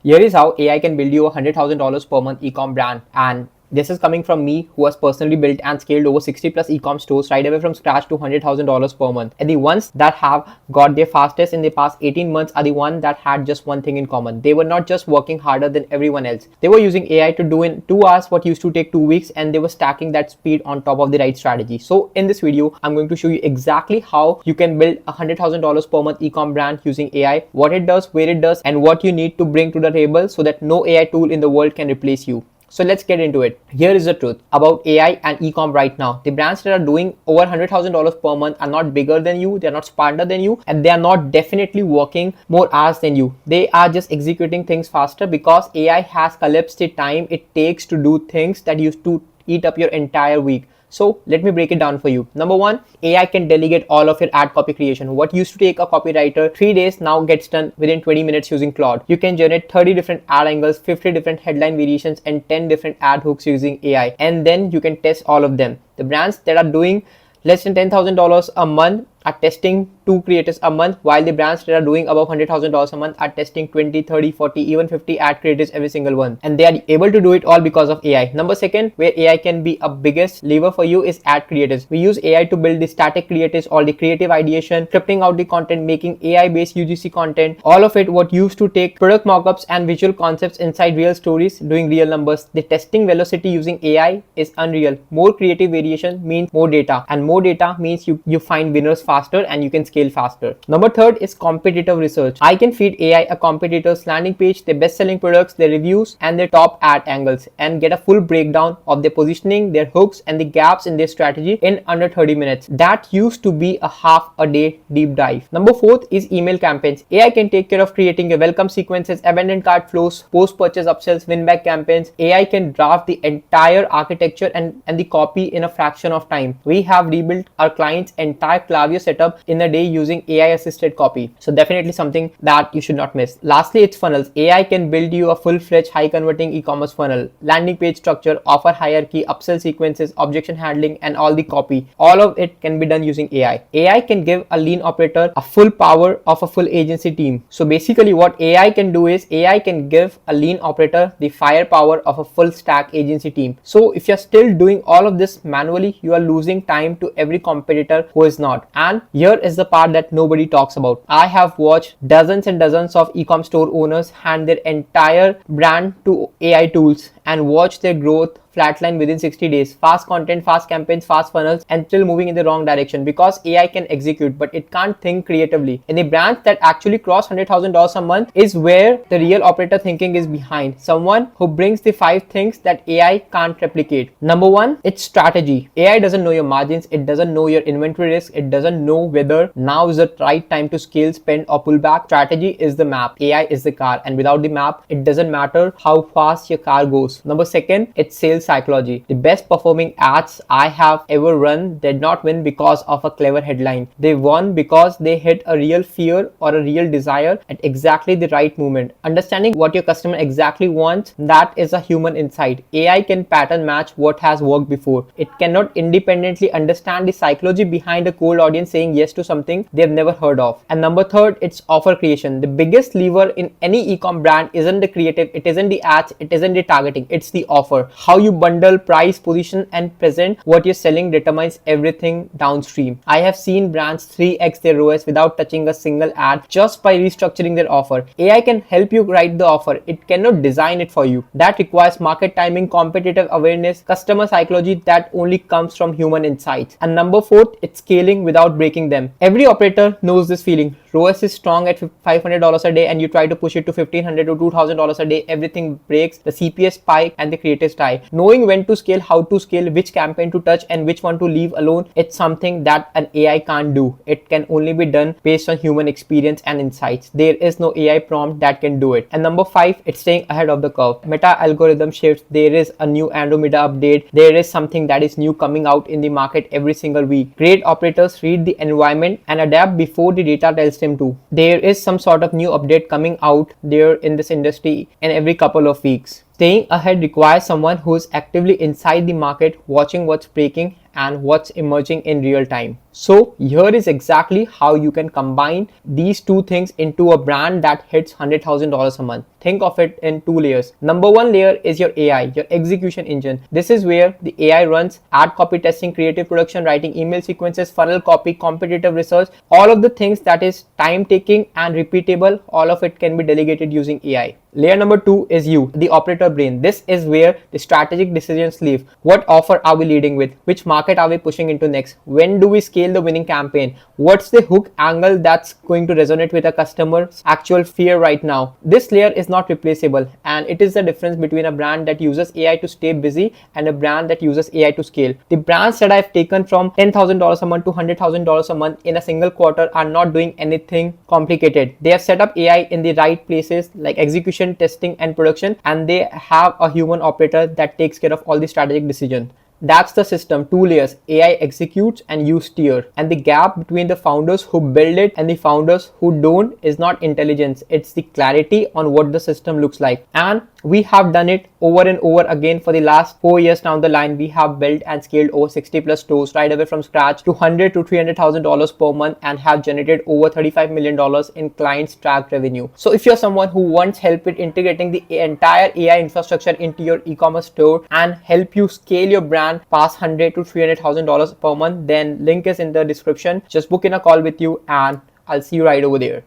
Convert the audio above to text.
Here is how AI can build you a $100,000 per month ecom brand. And this is coming from me, who has personally built and scaled over 60 plus ecom stores right away from scratch to $100,000 per month. And the ones that have got their fastest in the past 18 months are the ones that had just one thing in common. They were not just working harder than everyone else. They were using AI to do in 2 hours what used to take 2 weeks, and they were stacking that speed on top of the right strategy. So in this video, I'm going to show you exactly how you can build a $100,000 per month ecom brand using AI, what it does, where it does, and what you need to bring to the table so that no AI tool in the world can replace you. So let's get into it. Here is the truth about AI and ecom right now. The brands that are doing over $100,000 per month are not bigger than you, they're not smarter than you, and they are not definitely working more hours than you. They are just executing things faster because AI has collapsed the time it takes to do things that used to eat up your entire week. So let me break it down for you. Number one, AI can delegate all of your ad copy creation. What used to take a copywriter 3 days now gets done within 20 minutes using Claude. You can generate 30 different ad angles, 50 different headline variations, and 10 different ad hooks using AI. And then you can test all of them. The brands that are doing less than $10,000 a month are testing 2 creatives a month, while the brands that are doing above $100,000 a month are testing 20, 30, 40, even 50 ad creatives every single one. And they are able to do it all because of AI. Number second, where AI can be a biggest lever for you is ad creatives. We use AI to build the static creatives, all the creative ideation, scripting out the content, making AI-based UGC content, all of it what used to take product mockups and visual concepts inside real stories, doing real numbers. The testing velocity using AI is unreal. More creative variation means more data, and more data means you find winners faster and you can scale faster. Number third is competitive research. I can feed AI a competitor's landing page, their best-selling products, their reviews, and their top ad angles, and get a full breakdown of their positioning, their hooks, and the gaps in their strategy in under 30 minutes. That used to be a half a day deep dive. Number fourth is email campaigns. AI can take care of creating your welcome sequences, abandoned cart flows, post-purchase upsells, win-back campaigns. AI can draft the entire architecture and the copy in a fraction of time. We have rebuilt our client's entire Klaviyo setup in a day using AI assisted copy. So definitely something that you should not miss. Lastly, it's funnels. AI can build you a full-fledged high converting e-commerce funnel, landing page structure, offer hierarchy, upsell sequences, objection handling, and all the copy. All of it can be done using AI. AI can give a lean operator a full power of a full agency team. So basically what AI can do is AI can give a lean operator the firepower of a full stack agency team. So if you're still doing all of this manually, you are losing time to every competitor who is not. And here is the part that nobody talks about. I have watched dozens and dozens of e-com store owners hand their entire brand to AI tools and watch their growth flatline within 60 days. Fast content, fast campaigns, fast funnels, and still moving in the wrong direction because AI can execute, but it can't think creatively. And the brands that actually cross $100,000 a month is where the real operator thinking is behind. Someone who brings the 5 things that AI can't replicate. Number one, it's strategy. AI doesn't know your margins. It doesn't know your inventory risk. It doesn't know whether now is the right time to scale, spend, or pull back. Strategy is the map. AI is the car. And without the map, it doesn't matter how fast your car goes. Number second, it's sales psychology. The best performing ads I have ever run did not win because of a clever headline. They won because they hit a real fear or a real desire at exactly the right moment. Understanding what your customer exactly wants, that is a human insight. AI can pattern match what has worked before. It cannot independently understand the psychology behind a cold audience saying yes to something they've never heard of. And number third, it's offer creation. The biggest lever in any e-com brand isn't the creative, it isn't the ads, it isn't the targeting, it's the offer. How you bundle, price, position, and present what you're selling determines everything downstream. I have seen brands 3x their ROAS without touching a single ad just by restructuring their offer. AI can help you write the offer. It cannot design it for you. That requires market timing, competitive awareness, customer psychology that only comes from human insights. And number fourth, it's scaling without breaking them. Every operator knows this feeling. ROAS is strong at $500 a day and you try to push it to $1,500 to $2,000 a day, everything breaks, the CPS spike and the creatives die. Knowing when to scale, how to scale, which campaign to touch and which one to leave alone, it's something that an AI can't do. It can only be done based on human experience and insights. There is no AI prompt that can do it. And number 5, it's staying ahead of the curve. Meta algorithm shifts. There is a new Andromeda update. There is something that is new coming out in the market every single week. Great operators read the environment and adapt before the data tells them to. There is some sort of new update coming out there in this industry in every couple of weeks. Staying ahead requires someone who is actively inside the market, watching what's breaking and what's emerging in real time. So here is exactly how you can combine these two things into a brand that hits $100,000 a month. Think of it in two layers. Number one layer is your AI, your execution engine. This is where the AI runs ad copy testing, creative production, writing email sequences, funnel copy, competitive research, all of the things that is time taking and repeatable. All of it can be delegated using AI. Layer number two is you, the operator brain. This is where the strategic decisions live. What offer are we leading with? Which market are we pushing into next? When do we scale the winning campaign? What's the hook angle that's going to resonate with a customer's actual fear right now? This layer is not replaceable, and it is the difference between a brand that uses AI to stay busy and a brand that uses AI to scale. The brands that I've taken from $10,000 a month to $100,000 a month in a single quarter are not doing anything complicated. They have set up AI in the right places like execution, testing, and production, and they have a human operator that takes care of all the strategic decisions. That's the system, two layers. AI executes and you steer. And the gap between the founders who build it and the founders who don't is not intelligence. It's the clarity on what the system looks like. And we have done it over and over again for the last 4 years down the line. We have built and scaled over 60 plus stores right away from scratch to $100,000 to $300,000 per month and have generated over $35 million in clients tracked revenue. So if you're someone who wants help with integrating the entire AI infrastructure into your e-commerce store and help you scale your brand past $100,000 to $300,000 per month, then link is in the description. Just book in a call with you and I'll see you right over there.